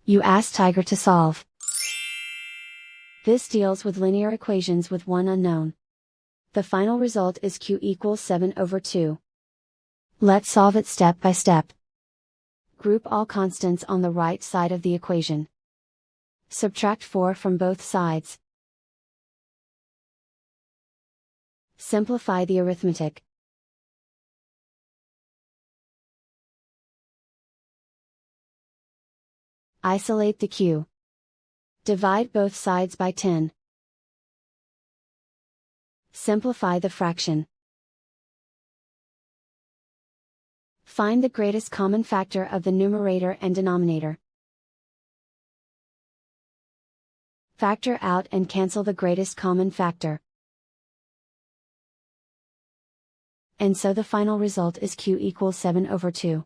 You ask Tiger to solve. This deals with linear equations with one unknown. The final result is q equals 7/2. Let's solve it step by step. Group all constants on the right side of the equation. Subtract 4 from both sides. Simplify the arithmetic. Isolate the q. Divide both sides by 10. Simplify the fraction. Find the greatest common factor of the numerator and denominator. Factor out and cancel the greatest common factor. And so the final result is q equals 7/2.